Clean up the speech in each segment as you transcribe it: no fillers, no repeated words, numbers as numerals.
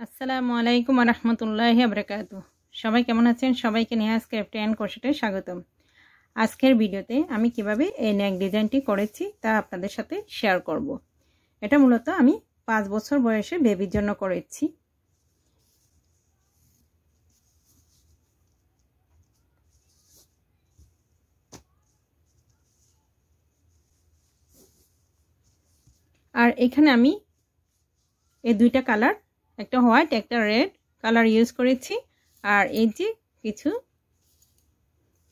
আসসালামু আলাইকুম ওয়া রাহমাতুল্লাহি ওয়া বারাকাতুহু। সবাই কেমন আছেন? সবাইকে নিহাজ ক্রাফট এন্ড ক্রোশেটে স্বাগতম। আজকের ভিডিওতে আমি কিভাবে এই নেক ডিজাইনটি করেছি তা আপনাদের সাথে শেয়ার করব। এটা মূলত আমি 5 বছর বয়সে বেবির জন্য করেছি। আর এখানে আমি এই দুইটা কালার, একটা হোয়াইট একটা রেড কালার ইউজ করেছি। আর এই যে কিছু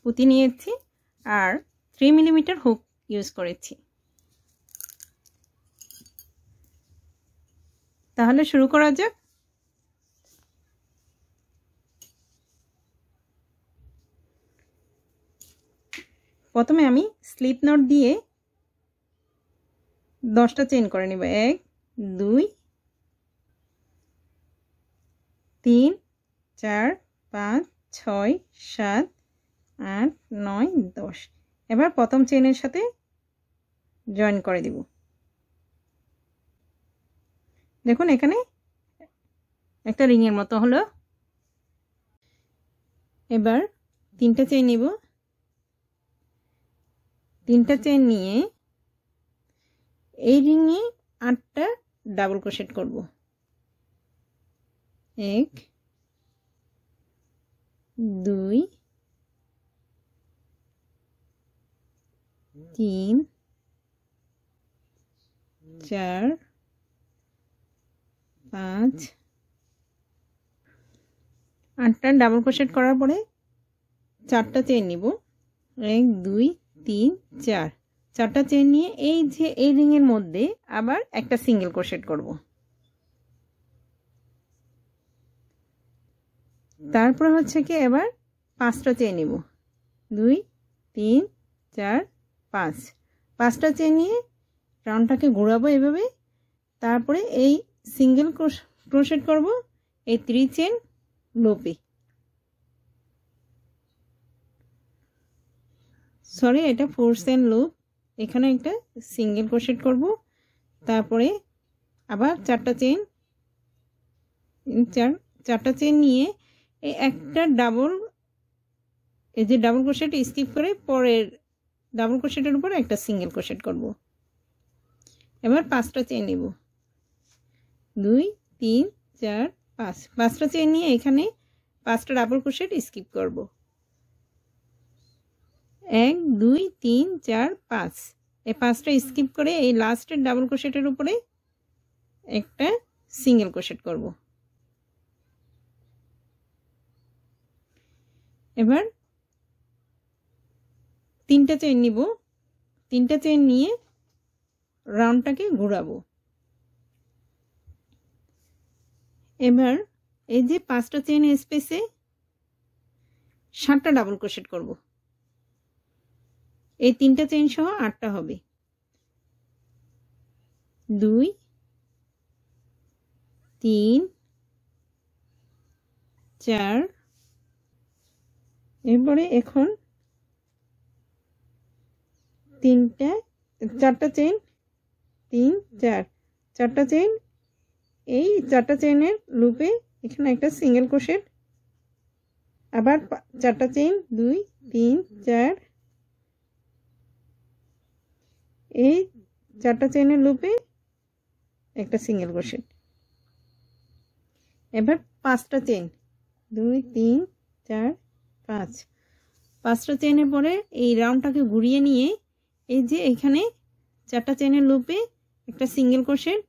পুঁতি নিয়েছি আর 3 মিলিমিটার হুক ইউজ করেছি। তাহলে শুরু করা যাক। প্রথমে আমি স্লিপ নট দিয়ে 10টা চেইন করে নিব। 1 2 3 4 5 6 7 8 9 10। এবার প্রথম চেইনের সাথে জয়েন করে দিব। দেখুন এখানে একটা রিং এর মতো হলো। এবার 3টা চেইন নিব। 3টা চেইন নিয়ে এই রিংয়ে 8টা ডাবল ক্রোশেট করব। 1 2 3 4 5 8টা ডাবল ক্রোশেট করার পরে 4টা চেইন নিব। 1 2 3 4 4টা চেইন নিয়ে এই যে এই রিং এর মধ্যে আবার একটা সিঙ্গেল ক্রোশেট করব। তারপর হচ্ছে কি এবার 5টা চেইন নিব। 2 3 4 5 5টা চেইন নিয়ে রাউন্ডটাকে ঘোরাবো এভাবে। তারপরে এই সিঙ্গেল ক্রোশেট করব এই 3 চেইন লুপে। সরি, এটা 4 চেইন লুপ। এখানে একটা সিঙ্গেল ক্রোশেট করব। তারপরে আবার 4টা চেইন, 4টা চেইন নিয়ে এই একটা ডাবল, এই যে ডাবল ক্রোশেট স্কিপ করে পরের ডাবল ক্রোশেটের উপর একটা সিঙ্গেল ক্রোশেট করব। এবার 5টা চেইন নিব। 2 3 4 5 5টা চেইন নিয়ে এখানে 5টা ডাবল ক্রোশেট স্কিপ করব। 1 2 3 4 5 এই 5টা স্কিপ করে এই লাস্টের ডাবল ক্রোশেটের উপরে একটা সিঙ্গেল ক্রোশেট করব। এবার 3টা চেইন নিব। 3টা চেইন নিয়ে রাউন্ডটাকে ঘোরাবো। এবার এই যে 5টা চেইন স্পেসে 7টা ডাবল ক্রোশেট করব। এই 3টা চেইন সহ 8টা হবে। 2 3 4 এরপরে এখন 4টা চেইন 3 4 4টা চেইন, এই 4টা চেইনের লুপে এখানে একটা সিঙ্গেল ক্রোশেট। আবার 4টা চেইন 2 3 4 এই 4টা চেইনের লুপে একটা সিঙ্গেল ক্রোশেট। এবার 5টা চেইন 2 3 4 5 5টা চেইনের পরে এই রাউন্ডটাকে ঘুরিয়ে নিয়ে এই যে এখানে 4টা চেইনের লুপে একটা সিঙ্গেল ক্রোশেট,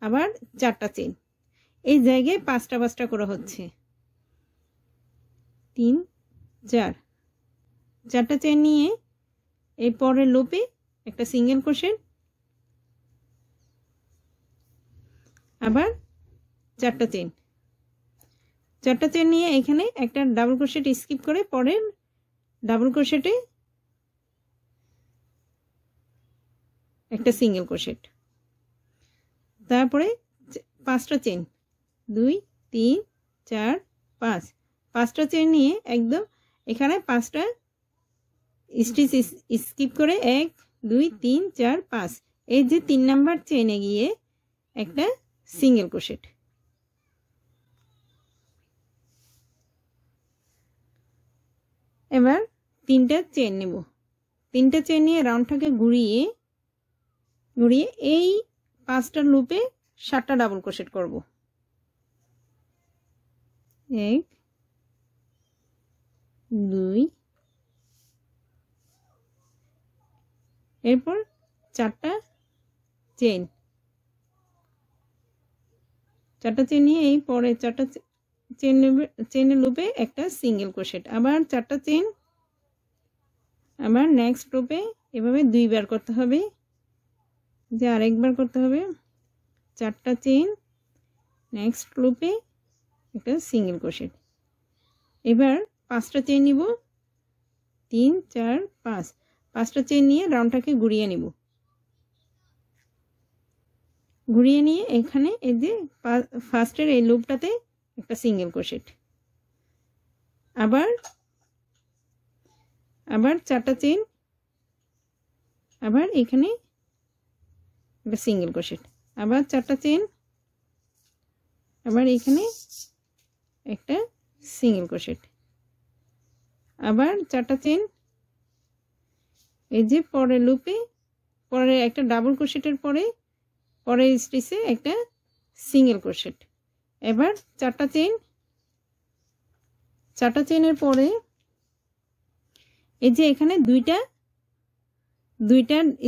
আবার 4টা চেইন। এই জায়গায় 5টা 5টা করে হচ্ছে। 3 4 4টা চেইন নিয়ে এই পরের লুপে একটা সিঙ্গেল ক্রোশেট, আবার 4টা চেইন। 4টা চেইন নিয়ে এখানে একটা ডাবল ক্রোশেট স্কিপ করে পরের ডাবল ক্রোশেটে একটা সিঙ্গেল ক্রোশেট। তারপরে 5টা চেইন 2 3 4 5 5টা চেইন নিয়ে একদম এখানে 5টা স্টিচ স্কিপ করে 1 2 3 4 5 এই যে 3 নাম্বার চেইনে গিয়ে একটা সিঙ্গেল ক্রোশেট। এবার তিনটা চেন নিব, তিনটা চেন নিয়ে রাউন্ডটাকে ঘুরিয়ে ঘুরিয়ে এই 5টা লুপে 7টা ডাবল ক্রোশেট করব। 1 2 এরপর 4টা চেন, 4টা চেন নিয়ে এই পরে 4টা চেনের লুপে একটা সিঙ্গেল ক্রোশেট, আবার 4টা চেন, আবার নেক্সট লুপে এভাবে 2বার করতে হবে, যে আরেকবার করতে হবে, 4টা চেন, নেক্সট লুপে একটা সিঙ্গেল ক্রোশেট। এবার 5টা চেন নিব, 3 4 5, 5টা চেন নিয়ে রাউন্ডটাকে ঘুরিয়ে নিব, ঘুরিয়ে নিয়ে এখানে এই যে ফার্স্টের এই লুপটাতে একটা সিঙ্গেল ক্রোশেট, আবার 4টা চেন, আবার এখানে একটা সিঙ্গেল ক্রোশেট, আবার 4টা চেন, আবার এখানে একটা সিঙ্গেল ক্রোশেট, আবার 4টা চেন, এই যে পরের লুপে পরে একটা ডাবল ক্রোশেটের পরে পরের স্টিচে একটা সিঙ্গেল ক্রোশেট। এবার 4টা চেন, 4টা চেনের পরে এই যে এখানে দুইটা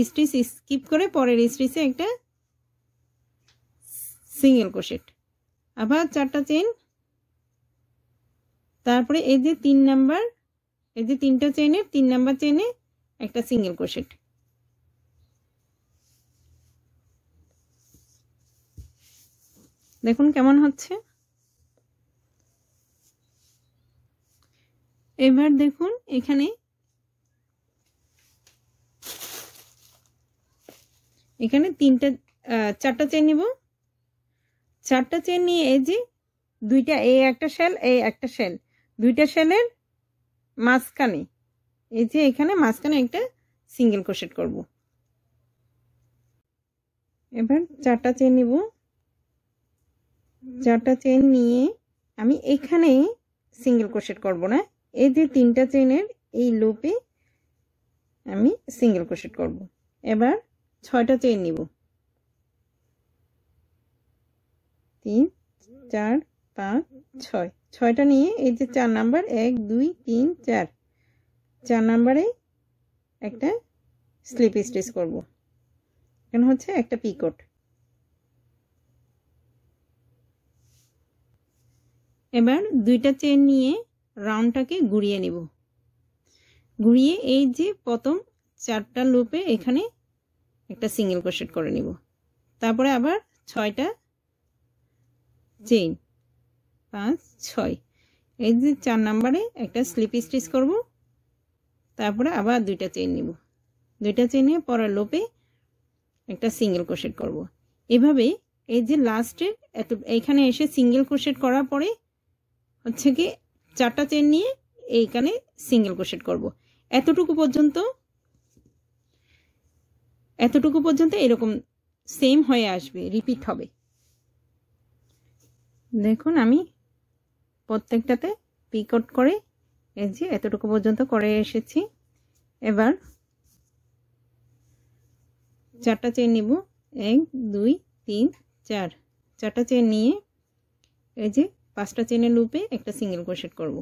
স্টিচ স্কিপ করে পরের স্টিচে একটা সিঙ্গেল ক্রোশেট, আবার 4টা চেন, তারপরে এই যে 3 নাম্বার, এই যে 3টা চেনের 3 নাম্বার চেনে একটা সিঙ্গেল ক্রোশেট। দেখুন কেমন হচ্ছে। এবার দেখুন এখানে 4টা চেন নিব, 4টা চেন নিয়ে এই যে দুইটা, এই একটা শেল এই একটা শেল, দুইটা শেলের মাঝখানে এই যে এখানে মাঝখানে একটা সিঙ্গেল ক্রোশেট করব। এবার 4টা চেন নিব, 4টা চেন নিয়ে আমি এখানে সিঙ্গেল ক্রোশেট করব না, এই যে 3টা চেনের এই লুপে আমি সিঙ্গেল ক্রোশেট করব। এবার 6টা চেন নিব, 3 4 5 6, 6টা নিয়ে এই যে 4 নাম্বার 1 2 3 4, 4 নাম্বারে একটা স্লিপ স্টিচ করব। এখানে হচ্ছে একটা পিকট। এবার 2টা চেন নিয়ে রাউন্ডটাকে ঘুরিয়ে নিব, ঘুরিয়ে এই যে প্রথম 4টা লুপে এখানে একটা সিঙ্গেল ক্রোশেট করে নিব, তারপরে আবার 6টা চেন 5 6, এই যে 4 নাম্বারে একটা স্লিপ স্টিচ করব, তারপরে আবার 2টা চেন নিব, 2টা চেন নিয়ে পরের লুপে একটা সিঙ্গেল ক্রোশেট করব। এভাবে এই যে লাস্টে এইখানে এসে সিঙ্গেল ক্রোশেট করার পরে হচ্ছে কি 4টা চেন নিয়ে এইখানে সিঙ্গেল ক্রোশেট করব। এতটুকু পর্যন্ত এরকম সেম হয়ে আসবে, রিপিট হবে। দেখুন আমি প্রত্যেকটাতে পিকট করে এই যে এতটুকু পর্যন্ত করে এসেছি। এবার 4টা চেন নিব, 1 2 3 4, 4টা চেন নিয়ে এই যে 5টা চেনের লুপে একটা সিঙ্গেল ক্রোশেট করব,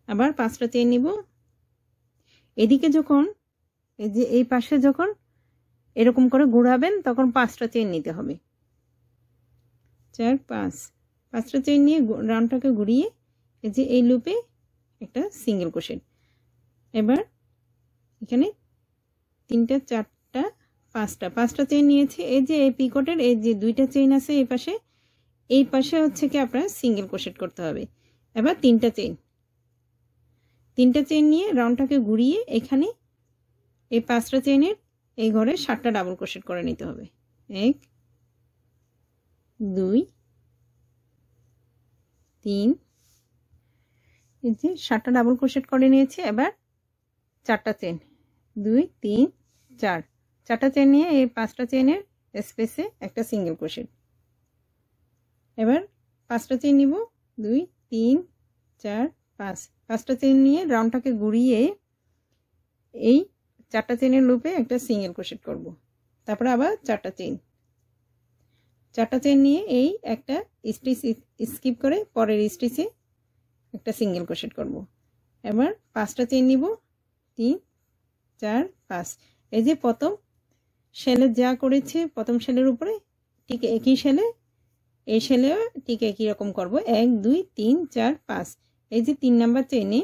আবার 5টা চেন নিব। এদিকে যখন এই যে এই পাশে যখন এরকম করে ঘোরাবেন তখন 5টা চেন নিতে হবে, 4 5, 5টা চেন নিয়ে রাউন্ডটাকে ঘুরিয়ে এই যে এই লুপে একটা সিঙ্গেল ক্রোশেট। এবার এখানে 3টা 4টা 5টা চেন নিয়েছি, এই যে এই পিকটের এই যে 2টা চেন আছে এই পাশে হচ্ছে কি আপনার সিঙ্গেল ক্রোশেট করতে হবে। এবার 3টা চেন নিয়ে রাউন্ডটাকে ঘুরিয়ে এখানে এই 5টা চেনের এই ঘরে 7টা ডাবল ক্রোশেট করে নিতে হবে, 1 2 3, এই যে 7টা ডাবল ক্রোশেট করে নিয়েছি। এবার 4টা চেন 2 3 4, 4টা চেন নিয়ে এই 5টা চেনের স্পেসে একটা সিঙ্গেল ক্রোশেট। এবার 5টা চেন নিব, 2 3 4 5 5টা চেইন নিয়ে রাউন্ডটাকে ঘুরিয়ে এই 4টা চেইনের লুপে একটা সিঙ্গেল ক্রোশেট করব। তারপরে আবার 4টা চেইন নিয়ে এই একটা স্টিচ স্কিপ করে পরের স্টিচে একটা সিঙ্গেল ক্রোশেট করব। এবার 5টা চেইন নিব, 3 4 5। এই যে প্রথম শেলে যা করেছে প্রথম শেলের উপরে ঠিক একই শেলে এই শেলে ঠিক একই রকম করব। 1 2 3 4 5। এই যে 3 নাম্বার চেইনে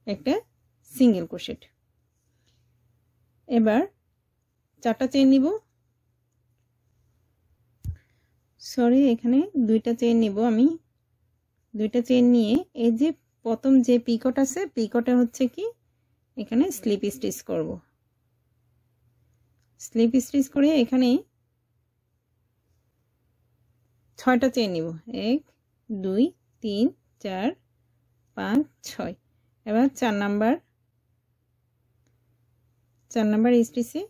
একটা সিঙ্গেল ক্রোশেট। এবার 4টা চেইন নিব, সরি এখানে 2টা চেইন নিব আমি। 2টা চেইন নিয়ে এই যে প্রথম যে পিকট আছে পিকটে হচ্ছে কি এখানে স্লিপ স্টিচ করব। স্লিপ স্টিচ করে এখানে 6টা চেইন নিব, 1 2 3 4 5 6। এবার 4 নাম্বার স্টিচে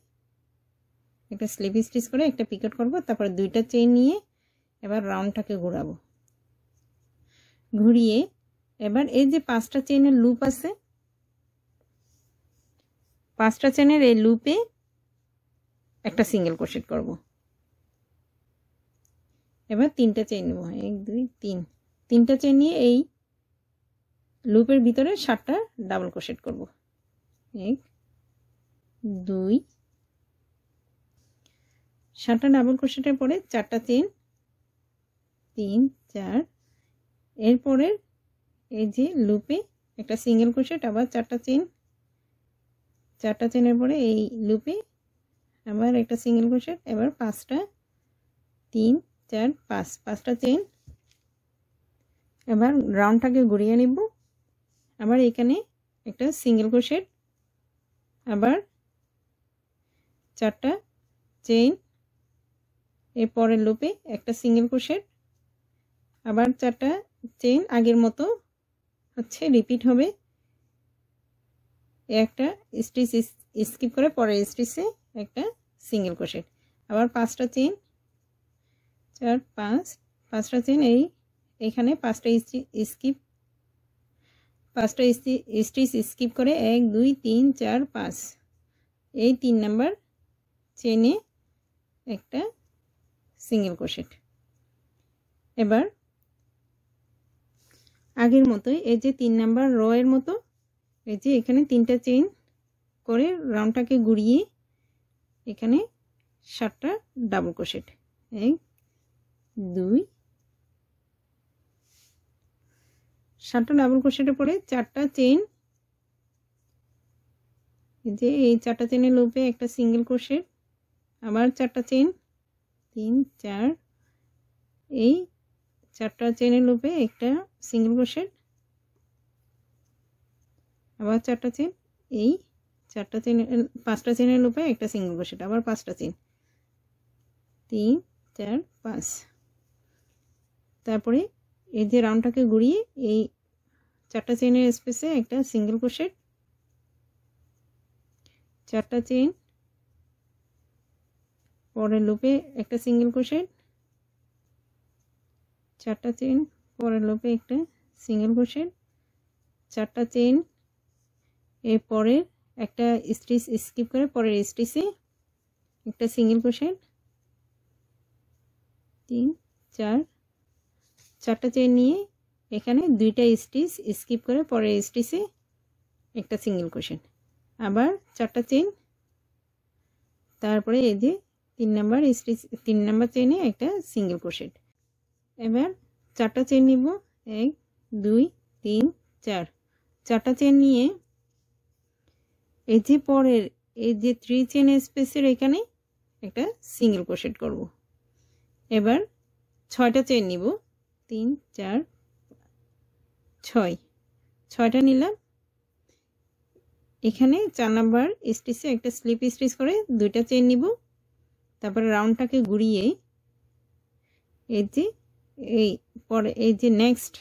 একটা স্লিপ স্টিচ করে একটা পিকট করব। তারপর 2টা চেইন নিয়ে এবার রাউন্ডটাকে ঘোরাবো। ঘুরিয়ে এবার এই যে 5টা চেইনের লুপ আছে 5টা চেইনের এই লুপে একটা সিঙ্গেল ক্রোশেট করব। এবার 3টা চেইন নেব, 1 2 3। 3টা চেইন নিয়ে এই লুপের ভিতরে 7টা ডাবল ক্রোশেট করব। 1 2 7টা ডাবল ক্রোশেটের পরে 4টা চেইন 3 4। এরপরে এই যে লুপে একটা সিঙ্গেল ক্রোশেট, আবার 4টা চেইনের পরে এই লুপে আবার একটা সিঙ্গেল ক্রোশেট। এবার 5টা 3 4 5 5টা চেইন। এবার রাউন্ডটাকে ঘুরিয়ে নিব। আবার এখানে একটা সিঙ্গেল ক্রোশেট, আবার 4টা চেইন। এর পরের লুপে একটা সিঙ্গেল ক্রোশেট, আবার 4টা চেইন আগের মতো হচ্ছে রিপিট হবে। একটা স্টিচ স্কিপ করে পরের স্টিচে একটা সিঙ্গেল ক্রোশেট। আবার 5টা চেইন 4 5 5টা চেইন এইখানে 5টা স্টিচ স্কিপ করে 1 2 3 4 5। এই 3 নাম্বার চেইনে একটা সিঙ্গেল ক্রোশেট। এবার আগের মতোই এই যে 3 নাম্বার রো এর মতো এই যে এখানে 3টা চেইন করে রাউন্ডটাকে ঘুরিয়ে এখানে 7টা ডাবল ক্রোশেট। 1 2 7টা ডাবল ক্রোশেটের পরে 4টা চেইন, এই যে এই 4টা চেইনের লুপে একটা সিঙ্গেল ক্রোশেট, আবার 4টা চেইন 3 4। এই 4টা চেইনের লুপে একটা সিঙ্গেল ক্রোশেট, আবার 4টা চেইন। এই 4টা চেইনের 5টা চেইনের লুপে একটা সিঙ্গেল ক্রোশেট, আবার 5টা চেইন 3 4 5। তারপরে এই যে রাউন্ডটাকে ঘুরিয়ে এই 4টা চেইনের স্পেসে একটা সিঙ্গেল ক্রোশেট, 4টা চেইন, পরের লুপে একটা সিঙ্গেল ক্রোশেট, 4টা চেইন, পরের লুপে একটা সিঙ্গেল ক্রোশেট, 4টা চেইন। এরপরে একটা স্টিচ স্কিপ করে পরের স্টিচে একটা সিঙ্গেল ক্রোশেট, 3 4। 4টা চেইন নিয়ে এখানে 2টা স্টিচ স্কিপ করে পরের স্টিচে একটা সিঙ্গেল ক্রোশেট, আবার 4টা চেইন। তারপরে এই যে 3 নাম্বার চেইনে একটা সিঙ্গেল ক্রোশেট। এবার 4টা চেইন নিব, 1 2 3 4। 4টা চেইন নিয়ে এই যে পরের এই যে 3 চেইন স্পেসের এখানে একটা সিঙ্গেল ক্রোশেট করব। এবার 6টা চেইন নিব, 3 4 6। 6টা নিলাম। এখানে 4 নাম্বার স্টিচে একটা স্লিপ স্টিচ করে 2টা চেইন নিব। তারপরে রাউন্ডটাকে ঘুরিয়ে এই যে এই পরে এই যে নেক্সট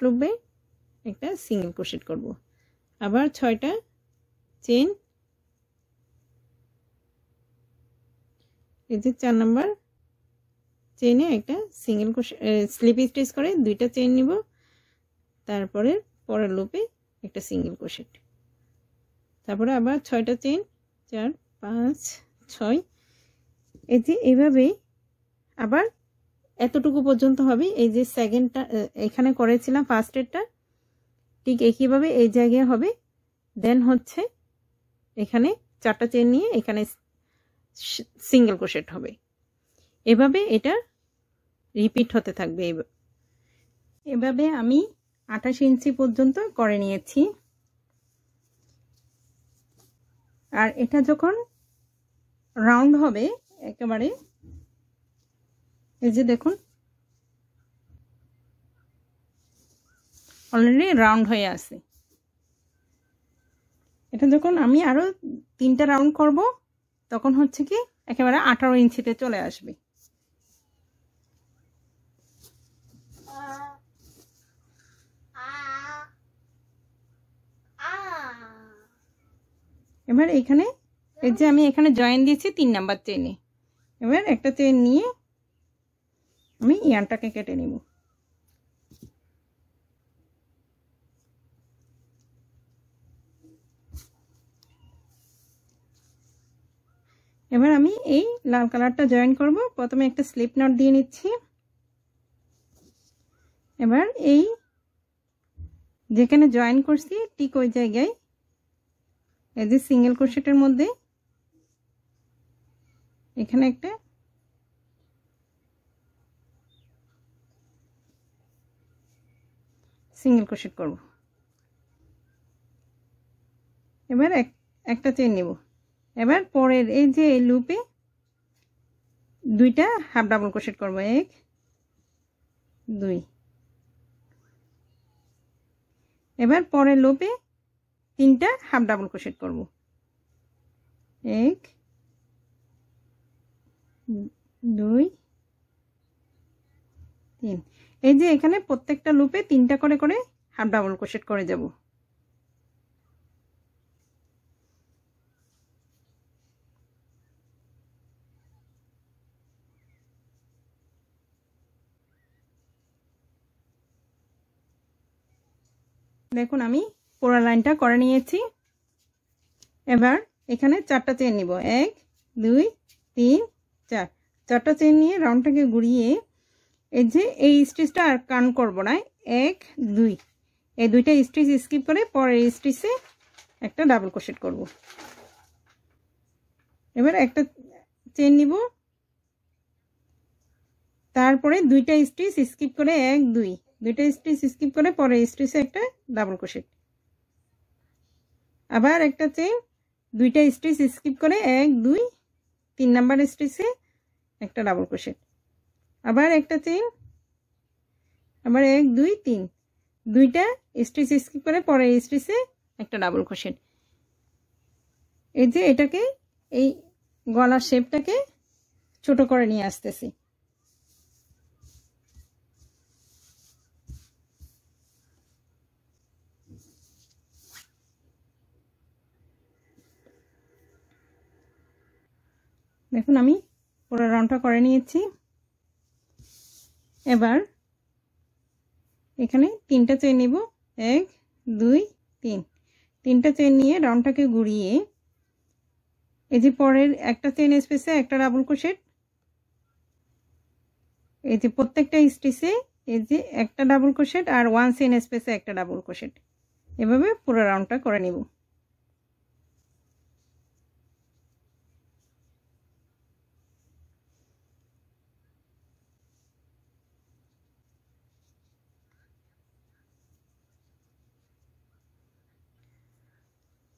লুপে একটা সিঙ্গেল ক্রোশেট করব। আবার 6টা চেইন, এই যে 4 নাম্বার চেইনে একটা সিঙ্গেল ক্রোশেট স্লিপ স্টিচ করে দুইটা চেইন নিব, তারপরে পরের লুপে একটা সিঙ্গেল ক্রোশেট, তারপরে আবার 6টা চেইন 4 5 6। এই যে এইভাবে আবার এতটুকু পর্যন্ত হবে। এই যে সেকেন্ডটা এখানে করেছিলাম ফার্স্টেরটা, ঠিক একইভাবে এই জায়গায় হবে। দেন হচ্ছে এখানে 4টা চেইন নিয়ে এখানে সিঙ্গেল ক্রোশেট হবে। এভাবে এটা রিপিট হতে থাকবে। এভাবে আমি 28 ইঞ্চি পর্যন্ত করে নিয়েছি। আর এটা যখন রাউন্ড হবে একেবারে, এই যে দেখুন অলরেডি রাউন্ড হয়ে আছে। এটা যখন আমি আরো 3টা রাউন্ড করব তখন হচ্ছে কি একেবারে 18 ইঞ্চিতে চলে আসবে। এবার এখানে এই যে আমি এখানে জয়েন দিয়েছি 3 নাম্বার চেইনে। এবার একটা চেইন নিয়ে আমি ইয়ার্নটাকে কেটে নিব। এবার আমি এই লাল কালারটা জয়েন করব। প্রথমে একটা স্লিপ নট দিয়ে নিচ্ছি। এবার এই যেখানে জয়েন করছি ঠিক ওই জায়গায় এই যে সিঙ্গেল ক্রোশেটের মধ্যে এখানে একটা সিঙ্গেল ক্রোশেট করব। এবার একটা চেইন নেব। এবার পরের এই যে এই লুপে দুইটা হাফ ডাবল ক্রোশেট করব, 1 2। এবার পরের লুপে 3টা হাফ ডাবল ক্রোশেট করব, 1 2 3। এই যে এখানে প্রত্যেকটা লুপে 3টা করে করে হাফ ডাবল ক্রোশেট করে যাব। দেখুন আমি পুরো লাইনটা করে নিয়েছি। এবার এখানে 4টা চেইন নিব, 1 2 3 4। 4টা চেইন নিয়ে রাউন্ডটাকে ঘুরিয়ে এই যে এই স্টিচটা আর কান করব না, 1 2 এই দুইটা স্টিচ স্কিপ করে পরের স্টিচে একটা ডাবল ক্রোশেট করব। এবার একটা চেইন নিব, তারপরে দুইটা স্টিচ স্কিপ করে 1 2 দুইটা স্টিচ স্কিপ করে পরের স্টিচে একটা ডাবল ক্রোশেট। আবার একটা চেইন, দুইটা স্টিচ স্কিপ করে 1 2 3 নাম্বার স্টিচে একটা ডাবল ক্রোশেট। আবার একটা চেইন, আবার 1 2 3 দুইটা স্টিচ স্কিপ করে পরের স্টিচে একটা ডাবল ক্রোশেট। এই যে এটাকে এই গলার শেপটাকে ছোট করে নিয়ে আসতেছি। দেখুন আমি পুরো রাউন্ডটা করে নিয়েছি। এবার এখানে 3টা চেইন নিব, 1 2 3। 3টা চেইন নিয়ে রাউন্ডটাকে ঘুরিয়ে এই যে পরের একটা চেইন স্পেসে একটা ডাবল ক্রোশেট, এই যে প্রত্যেকটা স্টিচে এই যে একটা ডাবল ক্রোশেট আর 1 চেইন স্পেসে একটা ডাবল ক্রোশেট, এভাবে পুরো রাউন্ডটা করে নিব।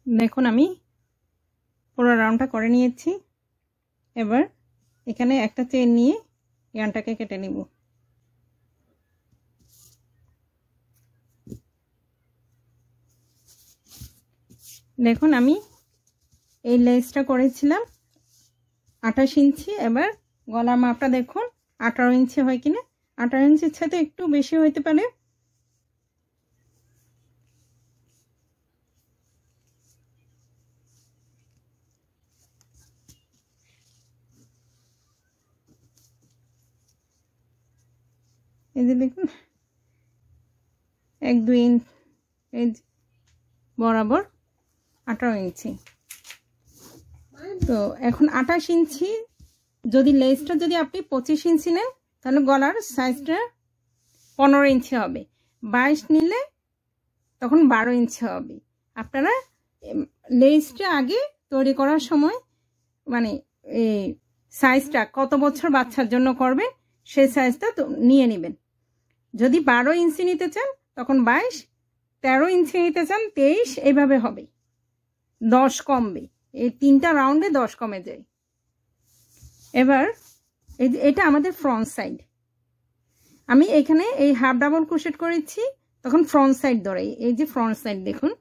দেখুন আমি পুরো রাউন্ডটা করে নিয়েছি। এবার এখানে একটা চেইন নিয়ে ইয়ার্নটাকে কেটে নিব। দেখুন আমি এই লেসটা করেছিলাম 28 ইঞ্চি। এবার গলার মাপটা দেখুন 18 ইঞ্চি হয় কিনা। 18 ইঞ্চির সাথে একটু বেশি হইতে পারে। এই যে দেখুন 1-2 ইঞ্চি বরাবর 18 ইঞ্চি। তো এখন 28 ইঞ্চি, যদি লেসটা যদি আপনি 25 ইঞ্চি নেন তাহলে গলার সাইজটা 15 ইঞ্চি হবে, 22 নিলে তখন 12 ইঞ্চি হবে। আপনারা লেসটা আগে তৈরি করার সময় মানে এই সাইজটা কত বছর বাচ্চার জন্য করবেন সেই সাইজটা তো নিয়ে নেবেন। যদি 12 ইঞ্চি নিতে চান তখন 22, 13 ইঞ্চি নিতে চান 23, এইভাবে হবে, 10 কমবে, এই 3টা রাউন্ডে 10 কমে যায়। এবার এটা আমাদের ফ্রন্ট সাইড। আমি এখানে এই হাফ ডাবল ক্রোশেট করেছি, তখন ফ্রন্ট সাইড ধরে, এই যে ফ্রন্ট সাইড দেখুন,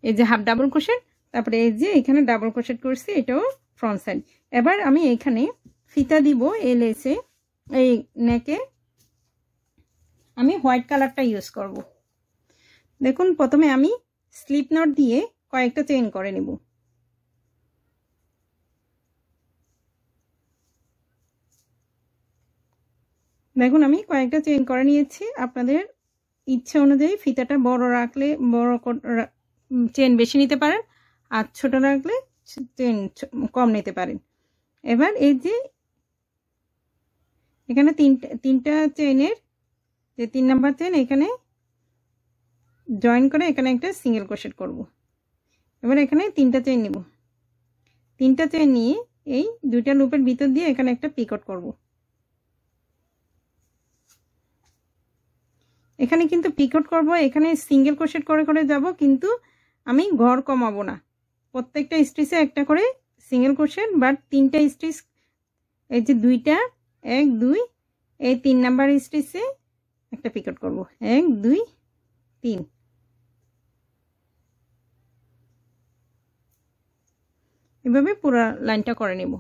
এই যে হাফ ডাবল ক্রোশেট, তারপরে এই যে এখানে ডাবল ক্রোশেট করছি, এটাও ফ্রন্ট সাইড। এবার আমি এখানে ফিতা দিব এই লেসে, এই নেকে আমি হোয়াইট কালারটা ইউজ করব। দেখুন প্রথমে আমি স্লিপ নট দিয়ে কয়েকটা চেইন করে নেব। দেখুন আমি কয়েকটা চেইন করে নিয়েছি। আপনাদের ইচ্ছে অনুযায়ী ফিতাটা বড় রাখলে বড় চেইন বেশি নিতে পারেন, আর ছোট রাখলে চেইন কম নিতে পারেন। এবার এই যে এখানে তিনটা চেইনের যে 3 নাম্বার চেইন এখানে জয়েন করে এখানে একটা সিঙ্গেল ক্রোশেট করব। এবার এখানে 3টা চেইন নিব, 3টা চেইন নিয়ে এই 2টা লুপের ভিতর দিয়ে এখানে একটা পিকট করব। এখানে কিন্তু পিকট করব, এখানে সিঙ্গেল ক্রোশেট করে করে যাব, কিন্তু আমি ঘর কমাবো না, প্রত্যেকটা স্টিচে একটা করে সিঙ্গেল ক্রোশেট, বাট 3টা স্টিচ, এই যে 2টা 1 2, এই 3 নাম্বার স্টিচে একটা পিকট করব, 1 2 3। এভাবে পুরো লাইনটা করে নেব।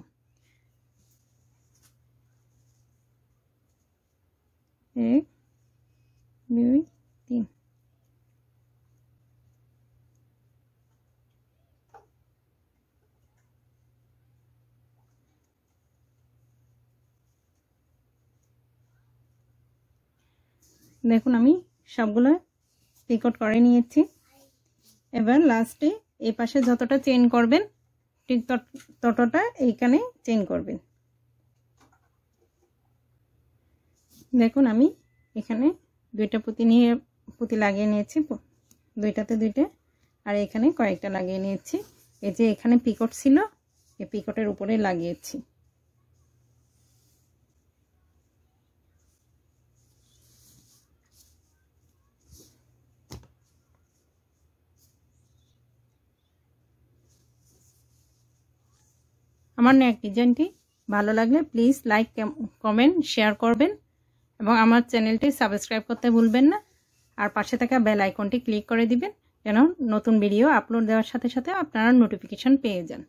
এক 2 3। দেখুন আমি সবগুলো পিকট করে নিয়েছি। এবার লাস্টে এই পাশে যতটা চেইন করবেন ঠিক ততটা এইখানে চেইন করবেন। দেখুন আমি এখানে 2টা পুঁতি লাগিয়ে নিয়েছি, 2টাতে 2টা, আর এখানে কয়েকটা লাগিয়ে নিয়েছি। এই যে এখানে পিকট ছিল, এই পিকটের উপরে লাগিয়েছি। আমার নেক ডিজাইনটি ভালো লাগলে প্লিজ লাইক কমেন্ট শেয়ার করবেন এবং আমার চ্যানেলটি সাবস্ক্রাইব করতে ভুলবেন না, আর পাশে থাকা বেল আইকনটি ক্লিক করে দিবেন যেন নতুন ভিডিও আপলোড দেওয়ার সাথে সাথে আপনারা নোটিফিকেশন পেয়ে যান।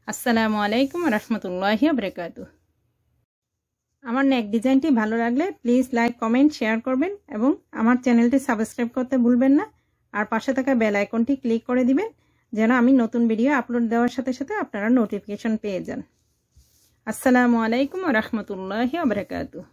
আসসালামু আলাইকুম রহমতুল্লাহি ওয়া বারাকাতুহু। আমার নেক ডিজাইনটি ভালো লাগলে প্লিজ লাইক কমেন্ট শেয়ার করবেন এবং আমার চ্যানেলটি সাবস্ক্রাইব করতে ভুলবেন না, আর পাশে থাকা বেল আইকনটি ক্লিক করে দিবেন যেন আমি নতুন ভিডিও আপলোড দেওয়ার সাথে সাথে আপনারা নোটিফিকেশন পেয়ে যান। আসসালামু আলাইকুম ওয়া রাহমাতুল্লাহি ওয়া বারাকাতুহু।